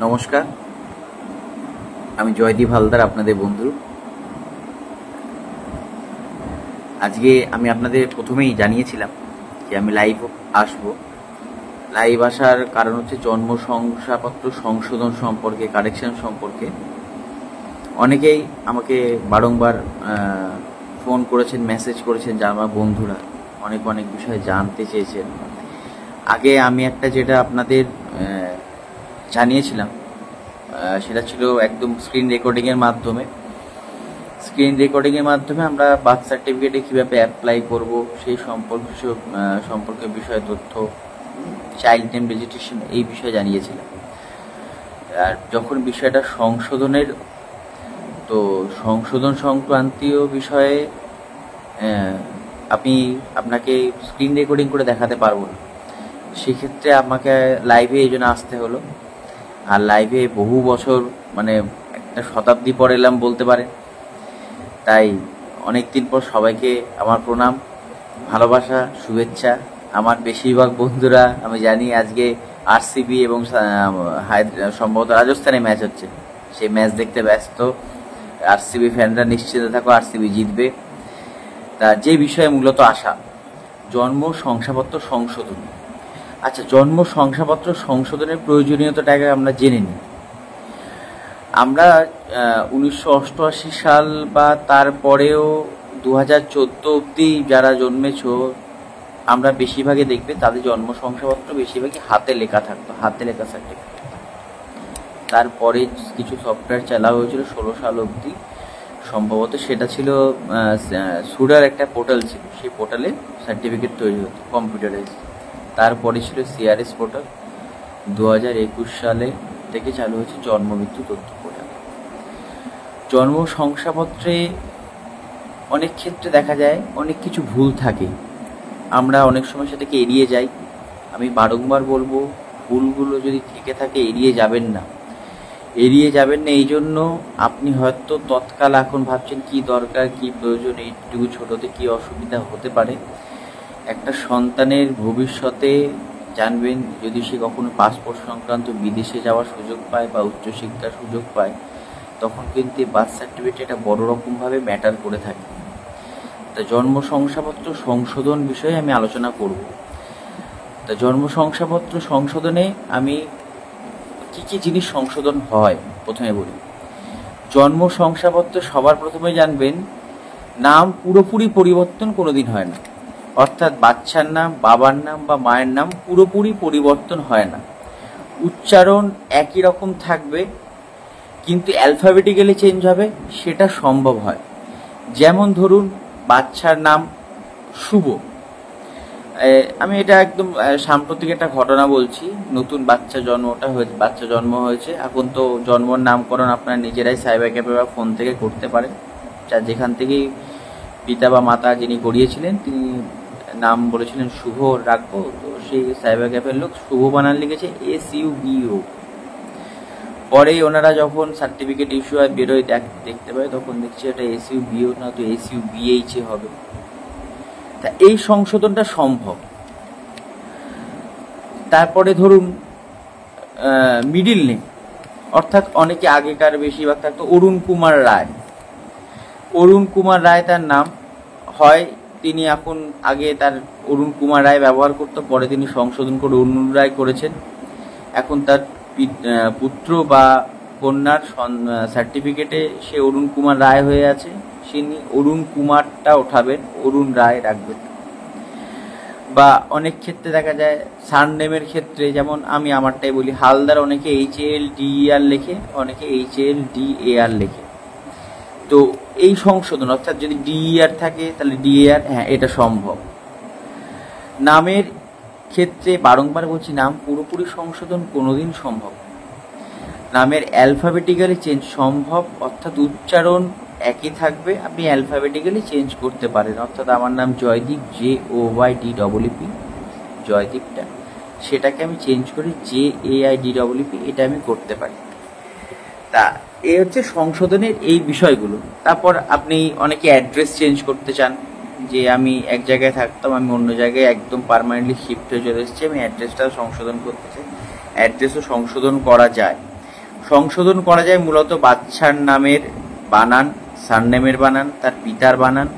নমস্কার, আমি জয়দীপ হালদার, আপনাদের বন্ধু। আজকে আমি আপনাদের প্রথমেই জানিয়েছিলাম যে আমি লাইভ আসব। লাইভ আসার কারণ হচ্ছে জন্ম শংসাপত্র সংশোধন সম্পর্কে, কারেকশন সম্পর্কে অনেকেই আমাকে বারংবার ফোন করেছেন, মেসেজ করেছেন, যা আমার বন্ধুরা অনেক অনেক বিষয়ে জানতে চেয়েছেন। আগে আমি একটা যেটা আপনাদের জানিয়েছিলাম সেটা ছিল একদম স্ক্রিন রেকর্ডিংয়ের মাধ্যমে। আমরা বার্থ সার্টিফিকেটে কীভাবে অ্যাপ্লাই করব সেই সম্পর্কে বিষয়ে তথ্য, চাইল্ড নেম রেজিস্ট্রেশন এই বিষয়ে জানিয়েছিলাম। আর যখন বিষয়টা সংশোধনের, তো সংশোধন সংক্রান্তীয় বিষয়ে আপনাকে স্ক্রিন রেকর্ডিং করে দেখাতে পারবো না, সেক্ষেত্রে আমাকে লাইভে এই জন্য আসতে হলো। আর লাইভে বহু বছর, মানে একটা শতাব্দী পর এলাম বলতে পারে। তাই অনেক দিন পর সবাইকে আমার প্রণাম, ভালোবাসা, শুভেচ্ছা। আমার বেশিরভাগ বন্ধুরা আমি জানি আজকে আরসিবি এবং সম্ভবত রাজস্থানে ম্যাচ হচ্ছে, সেই ম্যাচ দেখতে ব্যস্ত। আরসিবি ফ্যানরা নিশ্চিত থাকো, আরসিবি জিতবে। তা যে বিষয়ে মূলত আসা, জন্ম শংসাপত্র সংশোধন। আচ্ছা, জন্ম শংসাপত্র সংশোধনের প্রয়োজনীয়তাটাকে আমরা জেনে নিই। আমরা 1988 সাল বা তারপরেও 2014 অবধি যারা জন্মেছ, আমরা বেশিরভাগই দেখবে তাদের জন্ম শংসাপত্র বেশিরভাগই হাতে লেখা থাকতো, হাতে লেখা সার্টিফিকেট। তারপরে কিছু সফটওয়্যার চালা হয়েছিল 16 সাল অবধি সম্ভবত। সেটা ছিল সুরার একটা পোর্টাল ছিল, সেই পোর্টালে সার্টিফিকেট তৈরি হতো কম্পিউটারাইজ। তারপরে ছিল সিআরএস পোর্টাল। 2021 সালে থেকে চালু হয়েছে জন্ম মৃত্যু তথ্য পোর্টাল। জন্ম শংসাপত্রে অনেক ক্ষেত্রে দেখা যায় অনেক কিছু ভুল থাকে, আমরা অনেক সময় সেটাকে এড়িয়ে যাই। আমি বারংবার বলবো, ভুলগুলো যদি থেকে থাকে এড়িয়ে যাবেন না। এই জন্য আপনি হয়তো তৎকাল এখন ভাবছেন কি দরকার, কি প্রয়োজন, এইটুকু ছোটোতে কি অসুবিধা হতে পারে। একটা সন্তানের ভবিষ্যতে জানবেন, যদি সে কখনো পাসপোর্ট সংক্রান্ত বিদেশে যাওয়ার সুযোগ পায় বা উচ্চশিক্ষার সুযোগ পায়, তখন কিন্তু বার্থ সার্টিফিকেট একটা বড় রকমভাবে ম্যাটার করে থাকে। তা জন্ম শংসাপত্র সংশোধন বিষয়ে আমি আলোচনা করব। তা জন্ম শংসাপত্র সংশোধনে আমি কি জিনিস সংশোধন হয় প্রথমে বলি। জন্ম শংসাপত্র সবার প্রথমে জানবেন, নাম পুরোপুরি পরিবর্তন কোনোদিন হয় না। অর্থাৎ বাচ্চার নাম, বাবার নাম বা মায়ের নাম পুরোপুরি পরিবর্তন হয় না। উচ্চারণ একই রকম থাকবে, কিন্তু অ্যালফাবেটিক্যালি চেঞ্জ হবে, সেটা সম্ভব হয়। যেমন ধরুন, বাচ্চার নাম শুভ। আমি এটা একদম সাম্প্রতিক একটা ঘটনা বলছি। নতুন বাচ্চা জন্ম হয়েছে। এখন তো জন্মর নামকরণ আপনারা নিজেরাই সাইবার ক্যাফে বা ফোন থেকে করতে পারেন। যেখান থেকেই পিতা বা মাতা যিনি করিয়েছিলেন, তিনি নাম বলেছিলেন শুভ রাখবো, তো সেই সাইবার ক্যাফের লোক শুভ বানান লিখেছে SUBO। পরে ওনারা যখন সার্টিফিকেট ইস্যু হয়, বেরোয়, দেখতে পায়, তখন দেখছি এটা SUBO না, তো SUBH হবে। তা এই সংশোধনটা সম্ভব। তারপরে ধরুন মিডিল নেম, অর্থাৎ অনেকে আগেকার বেশিরভাগ থাকতো অরুণ কুমার রায় তার নাম হয়। তিনি এখন, আগে তার অরুণ কুমার রায় ব্যবহার করতো, পরে তিনি সংশোধন করে অরুণ রায় করেছেন। এখন তার পুত্র বা কন্যার সার্টিফিকেটে সে অরুণ কুমার রায় হয়ে আছে, তিনি অরুণ কুমারটা ওঠাবেন, অরুণ রায় রাখবেন। বা অনেক ক্ষেত্রে দেখা যায় সারনেমের ক্ষেত্রে, যেমন আমি আমারটাই বলি, হালদার অনেকে HALDER লেখে, অনেকে HLDAR লেখে। তো এই সংশোধন, অর্থাৎ যদি DER থাকে তাহলে DAR, হ্যাঁ, এটা সম্ভব। নামের ক্ষেত্রে বারংবার বলছি, নাম পুরোপুরি সংশোধন কোনোদিন সম্ভব। নামের অ্যালফাবেটিক্যালি চেঞ্জ সম্ভব, অর্থাৎ উচ্চারণ একই থাকবে, আপনি অ্যালফাবেটিক্যালি চেঞ্জ করতে পারেন। অর্থাৎ আমার নাম জয়দীপ, JOYDEEP, জয়দীপটা, সেটাকে আমি চেঞ্জ করি JAIDEEP, এটা আমি করতে পারি। তা এই হচ্ছে সংশোধনের এই বিষয়গুলো। তারপর আপনি অনেকে অ্যাড্রেস চেঞ্জ করতে চান, যে আমি এক জায়গায় থাকতাম, আমি অন্য জায়গায় একদম পার্মানেন্টলি শিফট হয়ে চলে এসেছি, আমি অ্যাড্রেসটা সংশোধন করতে চাই। অ্যাড্রেসও সংশোধন করা যায়। সংশোধন করা যায় মূলত বাচ্চার নামের বানান, সারনেমের বানান, তার পিতার বানান,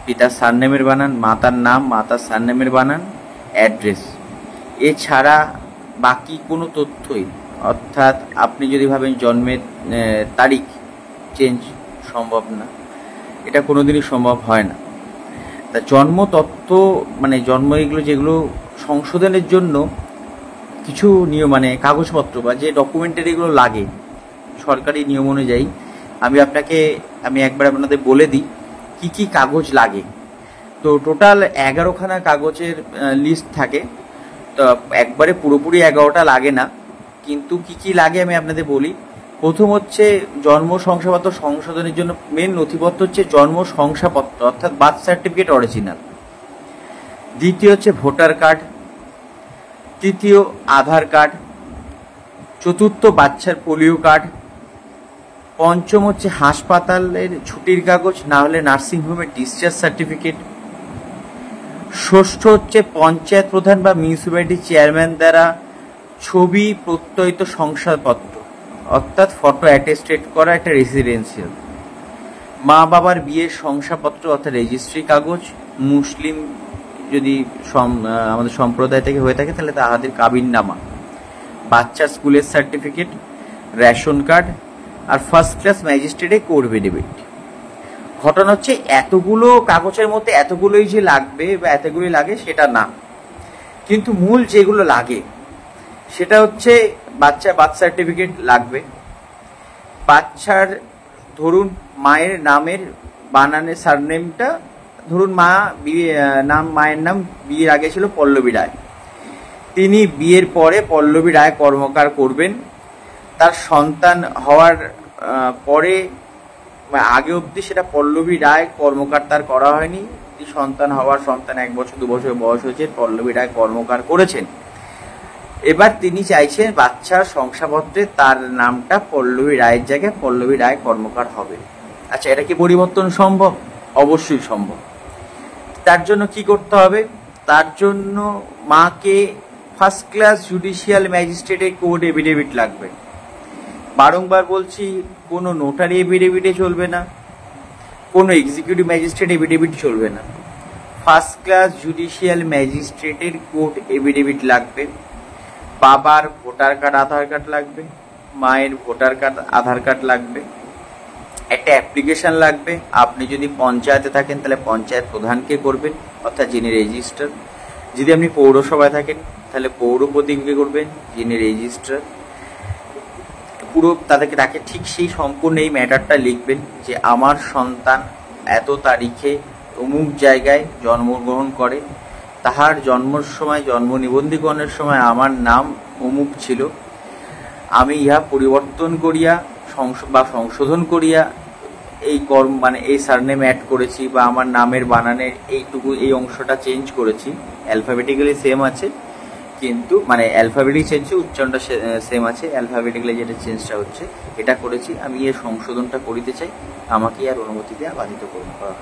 পিতার সারনেমের বানান, মাতার নাম, মাতার সারনেমের বানান, অ্যাড্রেস। এছাড়া বাকি কোনো তথ্যই, অর্থাৎ আপনি যদি ভাবেন জন্মের তারিখ চেঞ্জ সম্ভব না, এটা কোনোদিনই সম্ভব হয় না। তা জন্ম তথ্য মানে জন্ম এগুলো যেগুলো সংশোধনের জন্য কিছু নিয়ম মানে কাগজপত্র বা যে ডকুমেন্টারি এগুলো লাগে সরকারি নিয়ম অনুযায়ী, আমি একবার আপনাদের বলে দিই কি কি কাগজ লাগে। তো টোটাল 11খানা কাগজের লিস্ট থাকে। তো একবারে পুরোপুরি 11টা লাগে না, কিন্তু কি কি লাগে আমি আপনাদের বলি। প্রথম হচ্ছে জন্ম শংসাপত্র সংশোধনের জন্য মেন নথিপত্র হচ্ছে জন্ম শংসাপত্র, অর্থাৎ বার্থ সার্টিফিকেট অরিজিনাল। দ্বিতীয় হচ্ছে ভোটার কার্ড, তৃতীয় আধার কার্ড, চতুর্থ বাচ্চার পোলিও কার্ড, পঞ্চম হচ্ছে হাসপাতালের ছুটির কাগজ, না হলে নার্সিংহোমের ডিসচার্জ সার্টিফিকেট, ষষ্ঠ হচ্ছে পঞ্চায়েত প্রধান বা মিউনিসিপ্যালিটি চেয়ারম্যান দ্বারা ছবি প্রত্যয়িত শংসাপত্র, অর্থাৎ ফটো অ্যাটেস্টেড করা একটা রেসিডেন্সিয়াল, মা বাবার বিয়ের শংসাপত্র অর্থাৎ রেজিস্ট্রি কাগজ, মুসলিম যদি আমাদের সম্প্রদায় থেকে হয়ে থাকে তাহলে তাহাদের কাবিননামা, বাচ্চার স্কুলের সার্টিফিকেট, রেশন কার্ড, আর ফার্স্ট ক্লাস ম্যাজিস্ট্রেটের কোর্ট এফিডেভিট। ঘটনা হচ্ছে এতগুলো কাগজের মধ্যে এতগুলোই যে লাগবে বা এতগুলোই লাগে সেটা না, কিন্তু মূল যেগুলো লাগে সেটা হচ্ছে বাচ্চার বার্থ সার্টিফিকেট লাগবে, বাচ্চার ধরুন মায়ের নামের বানানের সারনেমটা, ধরুন মায়ের নাম বিয়ের আগে ছিল পল্লবী রায়, তিনি বিয়ের পরে পল্লবী রায় কর্মকার করবেন। তার সন্তান হওয়ার পরে আগে অবধি সেটা পল্লবী রায় কর্মকার তার করা হয়নি, সন্তান 1 বছর 2 বছর বয়স হয়েছে, পল্লবী রায় কর্মকার করেছেন। এবার তিনি চাইছেন বাচ্চার শংসাপত্রে তার নামটা পল্লবী রায়ের জায়গায় পল্লবী রায় কর্মকার হবে। আচ্ছা, এটা কি পরিবর্তন সম্ভব? অবশ্যই সম্ভব। তার জন্য কি করতে হবে? তার জন্য মাকে ফার্স্ট ক্লাস জুডিশিয়াল ম্যাজিস্ট্রেটের কোর্ট এফিডেভিট লাগবে। বারংবার বলছি, কোনো নোটারি এফিডেভিটে চলবে না, কোনো এক্সিকিউটিভ ম্যাজিস্ট্রেট এফিডেভিট চলবে না, ফার্স্ট ক্লাস জুডিশিয়াল ম্যাজিস্ট্রেটের কোর্ট এফিডেভিট লাগবে। বাবার ভোটার কার্ড আধার কার্ড লাগবে, মায়ের ভোটার কার্ড আধার কার্ড লাগবে, একটা অ্যাপ্লিকেশন লাগবে। আপনি যদি পঞ্চায়েতে থাকেন তাহলে পঞ্চায়েত প্রধানকে করবেন, অর্থাৎ যিনি রেজিস্ট্রার। যদি আপনি পৌরসভায় থাকেন তাহলে পৌরপতিকে করবেন, যিনি রেজিস্ট্রার। পুরো তাকে ঠিক সেই সম্পূর্ণ এই ম্যাটারটা লিখবেন যে আমার সন্তান এত তারিখে অমুক জায়গায় জন্মগ্রহণ করে, তাহার জন্মের সময় জন্ম নিবন্ধীকরণের সময় আমার নাম অমুক ছিল, আমি ইহা পরিবর্তন করিয়া সংশোধন করিয়া এই এই সারনেম অ্যাড করেছি, বা আমার নামের বানানের এই অংশটা চেঞ্জ করেছি। অ্যালফাবেটিক্যালি সেম আছে, কিন্তু অ্যালফাবেটিক চেঞ্জ, উচ্চারণটা সেম আছে, অ্যালফাবেটিক্যালি যেটা চেঞ্জটা হচ্ছে এটা করেছি, আমি এর সংশোধনটা করিতে চাই, আমাকে আর অনুমতি দেওয়া বাধিত করা হয়।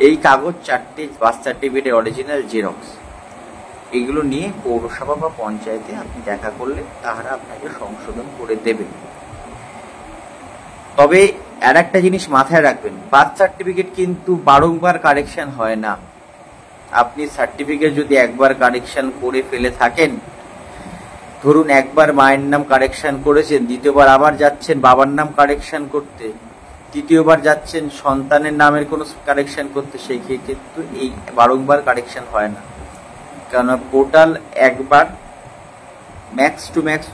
এই কাগজ 4টে বার্থ সার্টিফিকেটের অরিজিনাল জেরক্স, এগুলো নিয়ে পৌরসভা বা পঞ্চায়েতে আপনি দেখা করলে তাহারা আপনাকে সংশোধন করে দেবে। তবে আর একটা জিনিস মাথায় রাখবেন, বার্থ সার্টিফিকেট কিন্তু বারংবার কারেকশন হয় না। আপনি সার্টিফিকেট যদি একবার কারেকশন করে ফেলে থাকেন, ধরুন একবার মায়ের নাম কারেকশন করেছেন, দ্বিতীয়বার আবার যাচ্ছেন বাবার নাম কারেকশন করতে, তৃতীয়বার যাচ্ছেন সন্তানের নামের কোনো কারেকশন করতে, সেই ক্ষেত্রে কিন্তু এই বারংবার কারেকশন হয় না। কারণ পোর্টাল একবার ম্যাক্স টু ম্যাক্স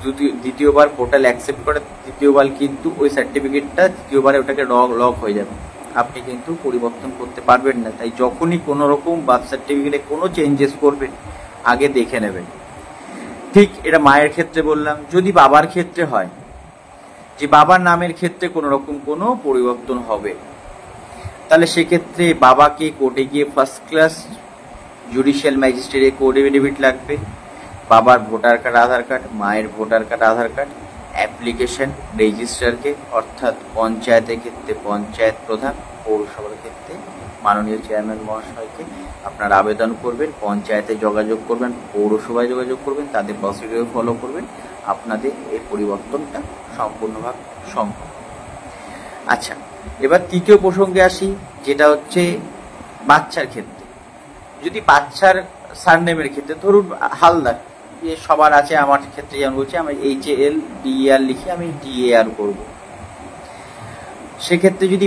দ্বিতীয়বার পোর্টাল অ্যাকসেপ্ট করে, তৃতীয়বার কিন্তু ওই সার্টিফিকেটটা তৃতীয়বারে ওটাকে লক হয়ে যাবে, আপনি কিন্তু পরিবর্তন করতে পারবেন না। তাই যখনই কোনো রকম বার্থ সার্টিফিকেটে কোনো চেঞ্জেস করবেন আগে দেখে নেবেন। ঠিক এটা মায়ের ক্ষেত্রে বললাম। যদি বাবার ক্ষেত্রে হয়, যে বাবার নামের ক্ষেত্রে কোনো রকম কোনো পরিবর্তন হবে, তাহলে সেক্ষেত্রে বাবাকে কোর্টে গিয়ে ফার্স্ট ক্লাস জুডিশিয়াল ম্যাজিস্ট্রেটের কোর্ট এফিডেভিট লাগবে, বাবার ভোটার কার্ড আধার কার্ড, মায়ের voter card Aadhaar card, application রেজিস্ট্রারকে, অর্থাৎ পঞ্চায়েতের ক্ষেত্রে পঞ্চায়েত প্রধান, পৌরসভার ক্ষেত্রে মাননীয় চেয়ারম্যান মহাশয়কে আপনার আবেদন করবেন, পঞ্চায়েতে যোগাযোগ করবেন, পৌরসভায় যোগাযোগ করবেন, তাদের প্রসিডিওর ফলো করবেন, আপনাদের এই পরিবর্তনটা সম্পূর্ণভাবে সম্ভব। আচ্ছা, এবার তৃতীয় প্রসঙ্গে আসি, যেটা হচ্ছে বাচ্চার ক্ষেত্রে। যদি বাচ্চার সারনেমের ক্ষেত্রে, ধরুন হালদার, যে সবার আছে, আমার ক্ষেত্রে যেমন বলছি, আমি HALDER লিখে আমি DAR করব। সেক্ষেত্রে যদি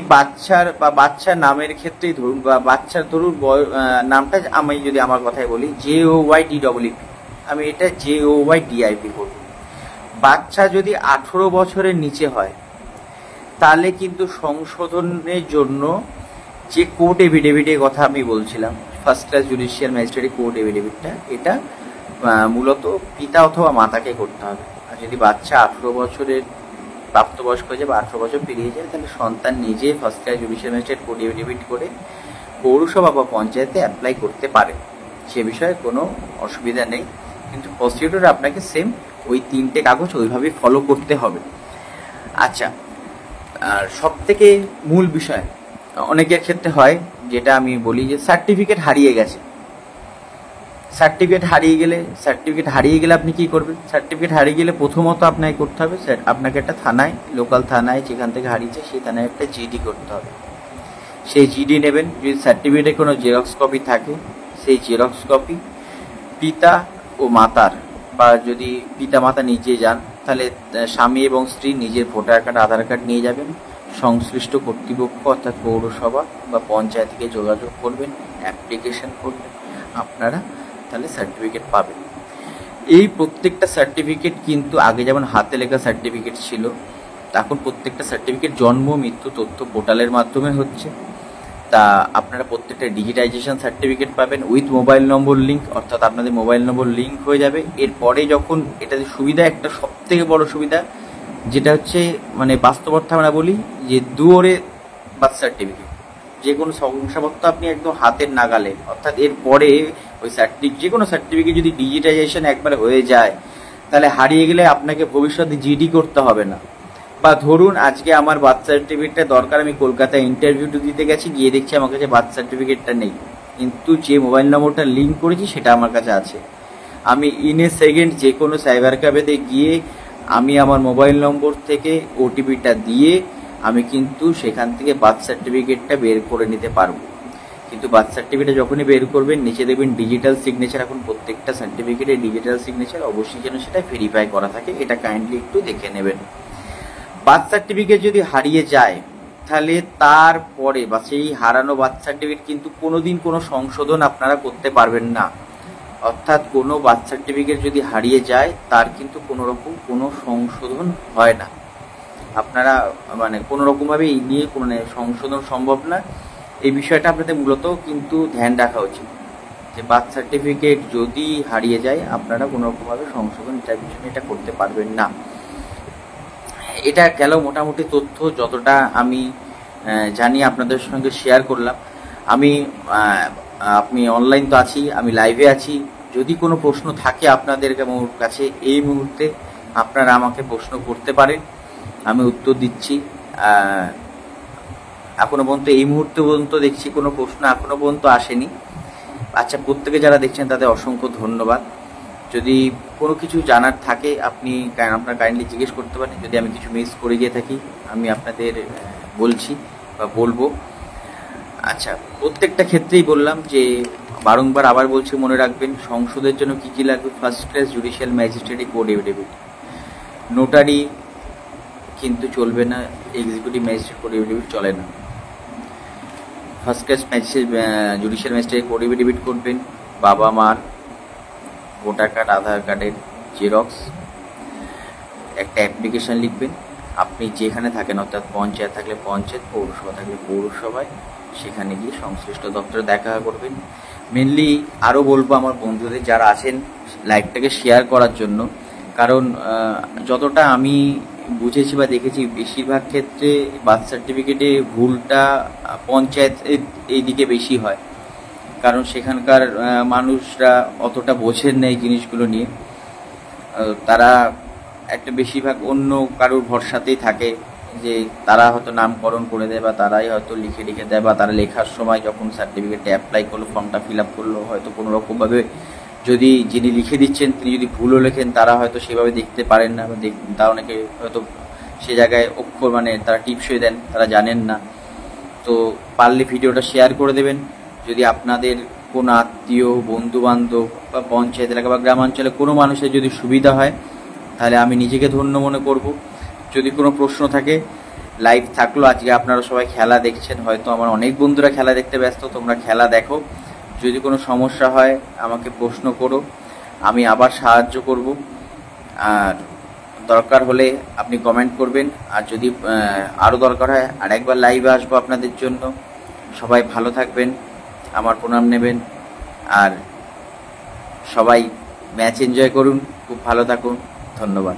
বাচ্চার নামের ক্ষেত্রেই ধরুন, বা বাচ্চার ধরুন নামটা আমি যদি আমার কথাই বলি, JOYDEEP, আমি এটা JOYDIP করব। বাচ্চা যদি 18 বছরের নিচে হয়, তাহলে কিন্তু সংশোধনের জন্য যে কোর্ট এফিডেভিটের কথা আমি বলছিলাম, first class judicial magistrate court এফিডেভিটটা, এটা মূলত পিতা অথবা মাতাকে করতে হবে। আর যদি বাচ্চা 18 বছরের প্রাপ্তবয়স্ক হয়ে যায় বা 18 বছর পেরিয়ে যায়, তাহলে সন্তান নিজে first class judicial magistrate court affidavit করে পৌরসভা বা পঞ্চায়েতে অ্যাপ্লাই করতে পারে। সে বিষয়ে কোনো অসুবিধা নেই, কিন্তু প্রসিডিউর আপনাকে সেম ওই 3টে কাগজ ওইভাবেই ফলো করতে হবে। আচ্ছা, আর সব থেকে মূল বিষয় অনেকের ক্ষেত্রে হয়, যেটা আমি বলি, যে সার্টিফিকেট হারিয়ে গেছে। সার্টিফিকেট হারিয়ে গেলে আপনি কি করবেন? সার্টিফিকেট হারিয়ে গেলে প্রথমত আপনাকে করতে হবে, আপনাকে একটা থানায়, লোকাল থানায় যেখান থেকে হারিয়েছে সেই থানায় একটা জিডি করতে হবে। সেই জিডি নেবেন। যদি সার্টিফিকেটে কোনো জেরক্স কপি থাকে, সেই জেরক্স কপি পিতা ও মাতার, বা যদি পিতা মাতা নিজে যান, তাহলে স্বামী এবং স্ত্রী নিজের ভোটার কার্ড, আধার কার্ড নিয়ে যাবেন। সংশ্লিষ্ট কর্তৃপক্ষ অর্থাৎ পৌরসভা বা পঞ্চায়েতকে যোগাযোগ করবেন, অ্যাপ্লিকেশন করবেন, আপনারা তাহলে সার্টিফিকেট পাবেন। এই প্রত্যেকটা সার্টিফিকেট কিন্তু আগে যেমন হাতে লেখা সার্টিফিকেট ছিল, এখন প্রত্যেকটা সার্টিফিকেট জন্ম মৃত্যু তথ্য পোর্টালের মাধ্যমে হচ্ছে। তা আপনারা প্রত্যেকটা ডিজিটাইজেশন সার্টিফিকেট পাবেন উইথ মোবাইল নম্বর লিঙ্ক, অর্থাৎ আপনাদের মোবাইল নম্বর লিঙ্ক হয়ে যাবে। এরপরে যখন এটাতে সুবিধা, একটা সব থেকে বড় সুবিধা যেটা হচ্ছে, মানে বাস্তব অর্থে আমরা বলি যে দুয়ারে বার্থ সার্টিফিকেট, যে কোনো শংসাপত্র আপনি একদম হাতের নাগালে, অর্থাৎ এরপরে ওই যে কোনো সার্টিফিকেট যদি ডিজিটাইজেশন একবার হয়ে যায়, তাহলে হারিয়ে গেলে আপনাকে ভবিষ্যতে জিডি করতে হবে না। বা ধরুন আজকে আমার বার্থ সার্টিফিকেটটা দরকার, আমি কলকাতায় ইন্টারভিউ দিতে গেছি, গিয়ে দেখছি আমার কাছে বার্থ সার্টিফিকেটটা নেই, কিন্তু যে মোবাইল নম্বরটা লিঙ্ক করেছি সেটা আমার কাছে আছে। আমি ইন এ সেকেন্ড যে কোনো সাইবার ক্যাফেতে গিয়ে আমি আমার মোবাইল নম্বর থেকে ওটিপিটা দিয়ে আমি কিন্তু সেখান থেকে বার্থ সার্টিফিকেটটা বের করে নিতে পারবো। কিন্তু বার্থ সার্টিফিকেট যখনই বের করবেন, নিচে দেখবেন ডিজিটাল সিগনেচার। এখন প্রত্যেকটা সার্টিফিকেটে ডিজিটাল সিগনেচার অবশ্যই যেন সেটা ভেরিফাই করা থাকে, এটা কাইন্ডলি একটু দেখে নেবেন। বার্থ সার্টিফিকেট যদি হারিয়ে যায়, তাহলে তারপরে বা সেই হারানো বার্থ সার্টিফিকেট কিন্তু কোনোদিন কোনো সংশোধন আপনারা করতে পারবেন না। অর্থাৎ কোনো বার্থ সার্টিফিকেট যদি হারিয়ে যায়, তার কিন্তু কোনো রকম কোনো সংশোধন হয় না। আপনারা মানে কোনো রকমভাবে এই নিয়ে কোনো সংশোধন সম্ভব না। এই বিষয়টা আপনাদের মূলত কিন্তু ধ্যান রাখা উচিত, যে বার্থ সার্টিফিকেট যদি হারিয়ে যায়, আপনারা কোনো রকমভাবে সংশোধন এটা করতে পারবেন না। এটা গেল মোটামুটি তথ্য, যতটা আমি জানি আপনাদের সঙ্গে শেয়ার করলাম। আপনি অনলাইন তো আছি, আমি লাইভে আছি। যদি কোনো প্রশ্ন থাকে আপনাদের কাছে এই মুহূর্তে, আপনারা আমাকে প্রশ্ন করতে পারেন, আমি উত্তর দিচ্ছি। এখনো পর্যন্ত এই মুহূর্তে পর্যন্ত দেখছি কোনো প্রশ্ন এখনো পর্যন্ত আসেনি। আচ্ছা, প্রত্যেকে যারা দেখছেন তাদের অসংখ্য ধন্যবাদ। যদি কোনো কিছু জানার থাকে আপনারা কাইন্ডলি জিজ্ঞেস করতে পারেন। যদি আমি কিছু মিস করে গিয়ে থাকি, আমি আপনাদের বলছি বা বলবো। আচ্ছা, প্রত্যেকটা ক্ষেত্রেই বললাম যে বারংবার আবার বলছি, মনে রাখবেন সংসদের জন্য কী কী লাগবে। First class judicial magistrate code affidavit, notary কিন্তু চলবে না, এক্সিকিউটিভ ম্যাজিস্ট্রেট কোড এফিডেভিট চলে না। First class judicial magistrate code affidavit করবেন, বাবা মার ভোটার কার্ড, আধার কার্ডের জেরক্স, একটা অ্যাপ্লিকেশন লিখবেন আপনি যেখানে থাকেন, অর্থাৎ পঞ্চায়েত থাকলে পঞ্চায়েত, পৌরসভা থাকলে পৌরসভায়, সেখানে গিয়ে সংশ্লিষ্ট দপ্তরে দেখা করবেন। মেনলি আরও বলবো আমার বন্ধুদের যারা আছেন লাইভটাকে শেয়ার করার জন্য, কারণ যতটা আমি বুঝেছি বা দেখেছি, বেশিরভাগ ক্ষেত্রে বার্থ সার্টিফিকেটে ভুলটা পঞ্চায়েত এই দিকে বেশি হয়, কারণ সেখানকার মানুষরা অতটা বোঝেন না এই জিনিসগুলো নিয়ে। তারা একটা বেশিরভাগ অন্য কারোর ভরসাতেই থাকে, যে তারা হয়তো নামকরণ করে দেয় বা তারাই হয়তো লিখে দেয়, বা তারা লেখার সময় যখন সার্টিফিকেটে অ্যাপ্লাই করলো, ফর্মটা ফিল আপ করলো, হয়তো কোনো রকমভাবে যদি যিনি লিখে দিচ্ছেন তিনি যদি ভুলও লেখেন, তারা হয়তো সেভাবে দেখতে পারেন না, বা তারা অনেকে হয়তো সে জায়গায় অক্ষর মানে তারা টিপসই দেন, তারা জানেন না। তো পারলে ভিডিওটা শেয়ার করে দেবেন। যদি আপনাদের কোনো আত্মীয়, বন্ধুবান্ধব বা পঞ্চায়েত এলাকা বা গ্রামাঞ্চলে কোনো মানুষের যদি সুবিধা হয়, তাহলে আমি নিজেকে ধন্য মনে করব। যদি কোনো প্রশ্ন থাকে, লাইভ থাকলো, আজকে আপনারা সবাই খেলা দেখছেন, হয়তো আমার অনেক বন্ধুরা খেলা দেখতে ব্যস্ত, তোমরা খেলা দেখো। যদি কোনো সমস্যা হয় আমাকে প্রশ্ন করো, আমি আবার সাহায্য করব। আর দরকার হলে আপনি কমেন্ট করবেন, আর যদি আরও দরকার হয় আর একবার লাইভে আসবো আপনাদের জন্য। সবাই ভালো থাকবেন, আমার প্রণাম নেবেন, আর সবাই ম্যাচ এনজয় করুন, খুব ভালো থাকুন, ধন্যবাদ।